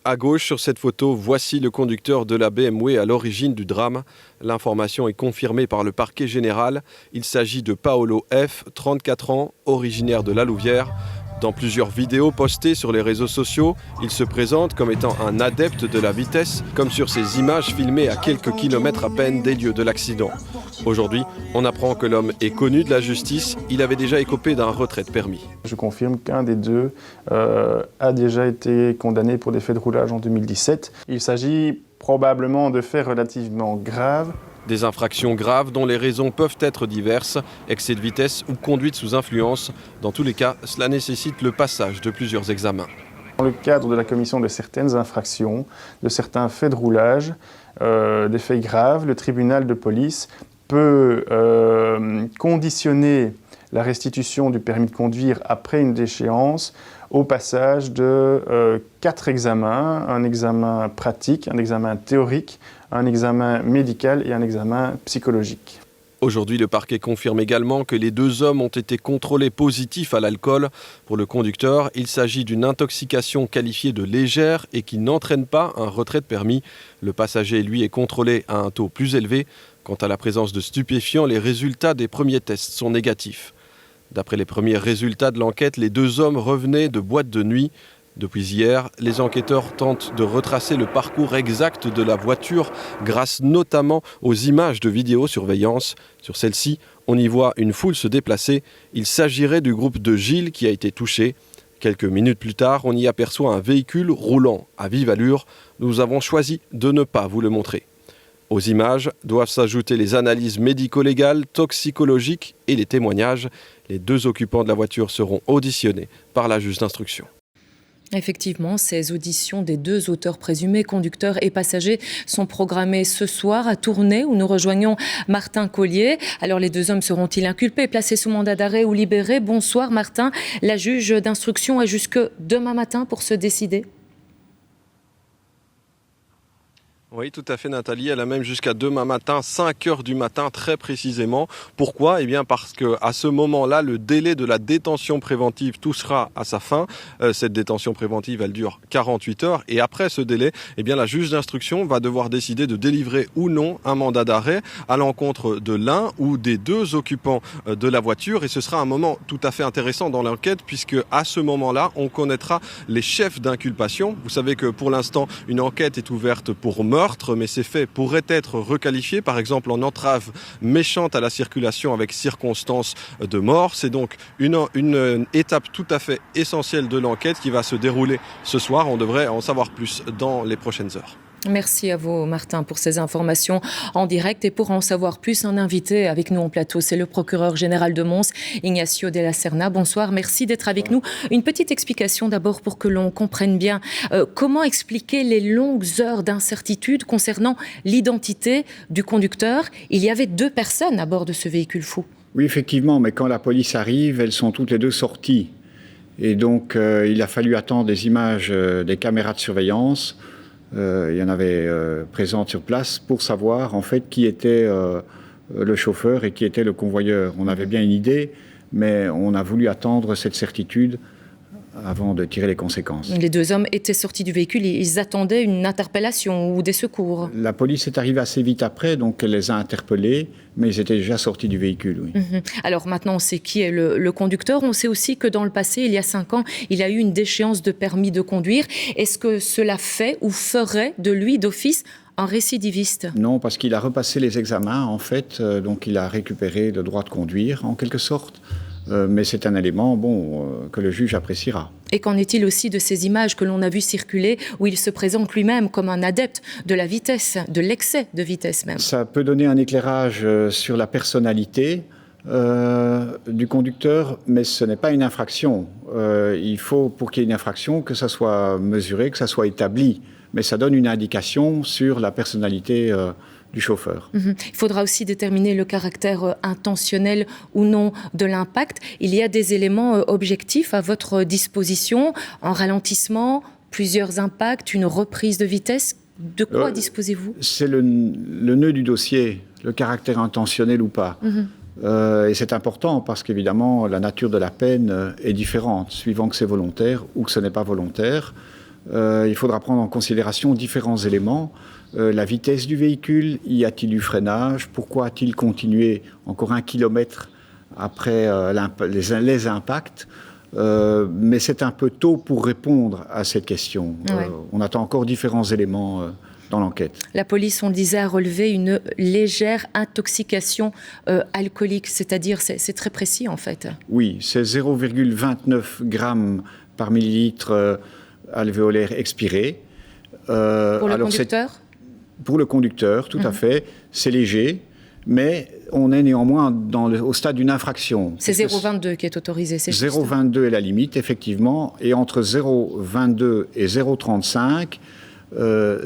À gauche, sur cette photo, voici le conducteur de la BMW à l'origine du drame. L'information est confirmée par le parquet général. Il s'agit de Paolo F., 34 ans, originaire de La Louvière. Dans plusieurs vidéos postées sur les réseaux sociaux, il se présente comme étant un adepte de la vitesse, comme sur ces images filmées à quelques kilomètres à peine des lieux de l'accident. Aujourd'hui, on apprend que l'homme est connu de la justice. Il avait déjà écopé d'un retrait de permis. Je confirme qu'un des deux a déjà été condamné pour des faits de roulage en 2017. Il s'agit probablement de faits relativement graves. Des infractions graves dont les raisons peuvent être diverses, excès de vitesse ou conduite sous influence. Dans tous les cas, cela nécessite le passage de plusieurs examens. Dans le cadre de la commission de certaines infractions, de certains faits de roulage, des faits graves, le tribunal de police peut conditionner la restitution du permis de conduire après une déchéance au passage de 4 examens, un examen pratique, un examen théorique, un examen médical et un examen psychologique. Aujourd'hui, le parquet confirme également que les deux hommes ont été contrôlés positifs à l'alcool. Pour le conducteur, il s'agit d'une intoxication qualifiée de légère et qui n'entraîne pas un retrait de permis. Le passager, lui, est contrôlé à un taux plus élevé. Quant à la présence de stupéfiants, les résultats des premiers tests sont négatifs. D'après les premiers résultats de l'enquête, les deux hommes revenaient de boîte de nuit. Depuis hier, les enquêteurs tentent de retracer le parcours exact de la voiture grâce notamment aux images de vidéosurveillance. Sur celle-ci, on y voit une foule se déplacer. Il s'agirait du groupe de Gilles qui a été touché. Quelques minutes plus tard, on y aperçoit un véhicule roulant à vive allure. Nous avons choisi de ne pas vous le montrer. Aux images doivent s'ajouter les analyses médico-légales, toxicologiques et les témoignages. Les deux occupants de la voiture seront auditionnés par la juge d'instruction. Effectivement, ces auditions des deux auteurs présumés, conducteurs et passagers, sont programmées ce soir à Tournai, où nous rejoignons Martin Collier. Alors, les deux hommes seront-ils inculpés, placés sous mandat d'arrêt ou libérés? Bonsoir Martin. La juge d'instruction a jusque demain matin pour se décider. Oui, tout à fait Nathalie, elle a même jusqu'à demain matin, 5h du matin très précisément. Pourquoi ? Eh bien parce qu'à ce moment-là, le délai de la détention préventive touchera à sa fin. Cette détention préventive, elle dure 48 heures et après ce délai, eh bien la juge d'instruction va devoir décider de délivrer ou non un mandat d'arrêt à l'encontre de l'un ou des deux occupants de la voiture. Et ce sera un moment tout à fait intéressant dans l'enquête puisque à ce moment-là, on connaîtra les chefs d'inculpation. Vous savez que pour l'instant, une enquête est ouverte pour meurtre, mais ces faits pourraient être requalifiés, par exemple en entrave méchante à la circulation avec circonstance de mort. C'est donc une étape tout à fait essentielle de l'enquête qui va se dérouler ce soir. On devrait en savoir plus dans les prochaines heures. Merci à vous Martin pour ces informations en direct et pour en savoir plus, un invité avec nous en plateau, c'est le procureur général de Mons, Ignacio de la Serna. Bonsoir, merci d'être avec nous. Une petite explication d'abord pour que l'on comprenne bien comment expliquer les longues heures d'incertitude concernant l'identité du conducteur. Il y avait 2 personnes à bord de ce véhicule fou. Oui, effectivement, mais quand la police arrive, elles sont toutes les 2 sorties. Et donc, il a fallu attendre des images des caméras de surveillance. Il y en avait présentes sur place pour savoir en fait qui était le chauffeur et qui était le convoyeur. On avait bien une idée, mais on a voulu attendre cette certitude avant de tirer les conséquences. Les 2 hommes étaient sortis du véhicule, ils attendaient une interpellation ou des secours. La police est arrivée assez vite après, donc elle les a interpellés, mais ils étaient déjà sortis du véhicule, oui. Alors maintenant, on sait qui est le conducteur. On sait aussi que dans le passé, il y a 5 ans, il a eu une déchéance de permis de conduire. Est-ce que cela fait ou ferait de lui, d'office, un récidiviste? Non, parce qu'il a repassé les examens, en fait, donc il a récupéré le droit de conduire, en quelque sorte. Mais c'est un élément que le juge appréciera. Et qu'en est-il aussi de ces images que l'on a vues circuler où il se présente lui-même comme un adepte de la vitesse, de l'excès de vitesse même? Ça peut donner un éclairage sur la personnalité du conducteur, mais ce n'est pas une infraction. Il faut, pour qu'il y ait une infraction, que ça soit mesuré, que ça soit établi. Mais ça donne une indication sur la personnalité du chauffeur. Il faudra aussi déterminer le caractère intentionnel ou non de l'impact. Il y a des éléments objectifs à votre disposition, un ralentissement, plusieurs impacts, une reprise de vitesse. De quoi disposez-vous? C'est le nœud du dossier, le caractère intentionnel ou pas. Et c'est important parce qu'évidemment, la nature de la peine est différente, suivant que c'est volontaire ou que ce n'est pas volontaire. il faudra prendre en considération différents éléments. La vitesse du véhicule, y a-t-il eu freinage? Pourquoi a-t-il continué encore 1 kilomètre après les impacts? Mais c'est un peu tôt pour répondre à cette question. Ouais. On attend encore différents éléments dans l'enquête. La police, on le disait, a relevé une légère intoxication alcoolique, c'est-à-dire c'est très précis en fait. Oui, c'est 0,29 grammes par millilitre alvéolaire expiré. Pour le conducteur? Pour le conducteur, tout à fait. C'est léger, mais on est néanmoins au stade d'une infraction. C'est 0,22 qui est autorisé, c'est juste. 0,22 est la limite, effectivement, et entre 0,22 et 0,35,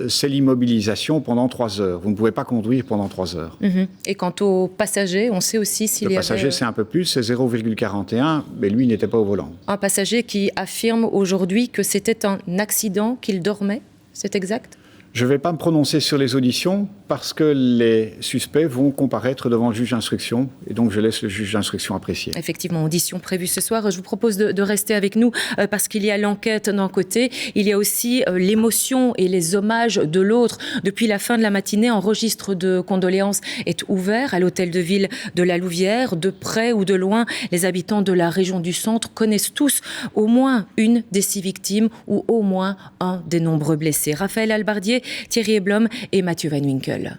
c'est l'immobilisation pendant 3 heures. Vous ne pouvez pas conduire pendant 3 heures. Et quant aux passagers, on sait aussi s'il y avait... Le passager, c'est un peu plus, c'est 0,41, mais lui n'était pas au volant. Un passager qui affirme aujourd'hui que c'était un accident, qu'il dormait, c'est exact ? Je ne vais pas me prononcer sur les auditions parce que les suspects vont comparaître devant le juge d'instruction et donc je laisse le juge d'instruction apprécier. Effectivement, audition prévue ce soir. Je vous propose de rester avec nous parce qu'il y a l'enquête d'un côté, il y a aussi l'émotion et les hommages de l'autre. Depuis la fin de la matinée, un registre de condoléances est ouvert à l'hôtel de ville de la Louvière. De près ou de loin, les habitants de la région du centre connaissent tous au moins une des 6 victimes ou au moins un des nombreux blessés. Raphaël Albardier, Thierry Eblom et Mathieu Van Winkel.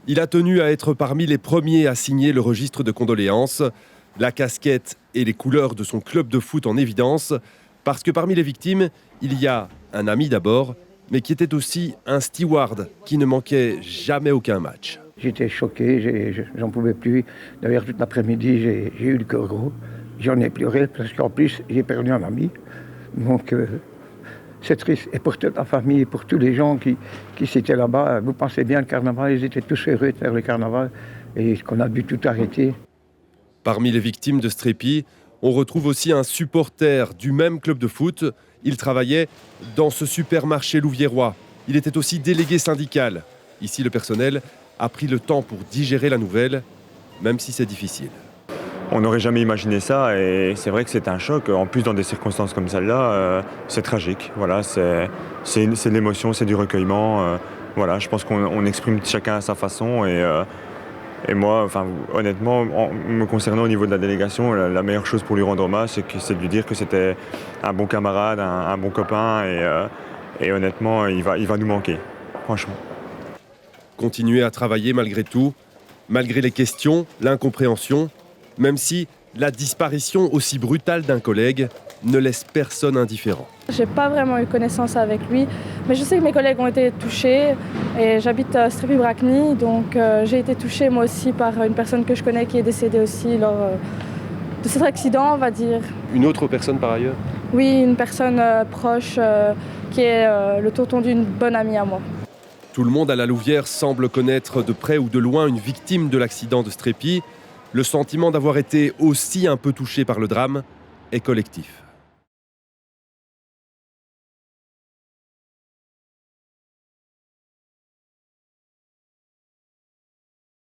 Il a tenu à être parmi les premiers à signer le registre de condoléances, la casquette et les couleurs de son club de foot en évidence, parce que parmi les victimes, il y a un ami d'abord, mais qui était aussi un steward qui ne manquait jamais aucun match. J'étais choqué, j'en pouvais plus. D'ailleurs, toute l'après-midi, j'ai eu le cœur gros. J'en ai pleuré parce qu'en plus, j'ai perdu un ami. Donc, c'est triste. Et pour toute la famille, et pour tous les gens qui étaient là-bas, vous pensez bien le carnaval, ils étaient tous heureux de faire le carnaval et qu'on a dû tout arrêter. Parmi les victimes de Strépy, on retrouve aussi un supporter du même club de foot. Il travaillait dans ce supermarché louviérois. Il était aussi délégué syndical. Ici, le personnel a pris le temps pour digérer la nouvelle, même si c'est difficile. On n'aurait jamais imaginé ça et c'est vrai que c'est un choc. En plus, dans des circonstances comme celle-là, c'est tragique. Voilà, c'est de l'émotion, c'est du recueillement. Voilà, je pense qu'on exprime chacun à sa façon et moi, enfin, honnêtement, me concernant au niveau de la délégation, la meilleure chose pour lui rendre hommage, c'est de lui dire que c'était un bon camarade, un bon copain et honnêtement, il va nous manquer, franchement. Continuer à travailler malgré tout, malgré les questions, l'incompréhension, même si la disparition aussi brutale d'un collègue ne laisse personne indifférent. J'ai pas vraiment eu connaissance avec lui, mais je sais que mes collègues ont été touchés et j'habite à Strépy-Bracny, donc j'ai été touchée moi aussi par une personne que je connais qui est décédée aussi lors de cet accident, on va dire. Une autre personne par ailleurs ? Oui, une personne proche qui est le tonton d'une bonne amie à moi. Tout le monde à la Louvière semble connaître de près ou de loin une victime de l'accident de Strépy. Le sentiment d'avoir été aussi un peu touché par le drame est collectif.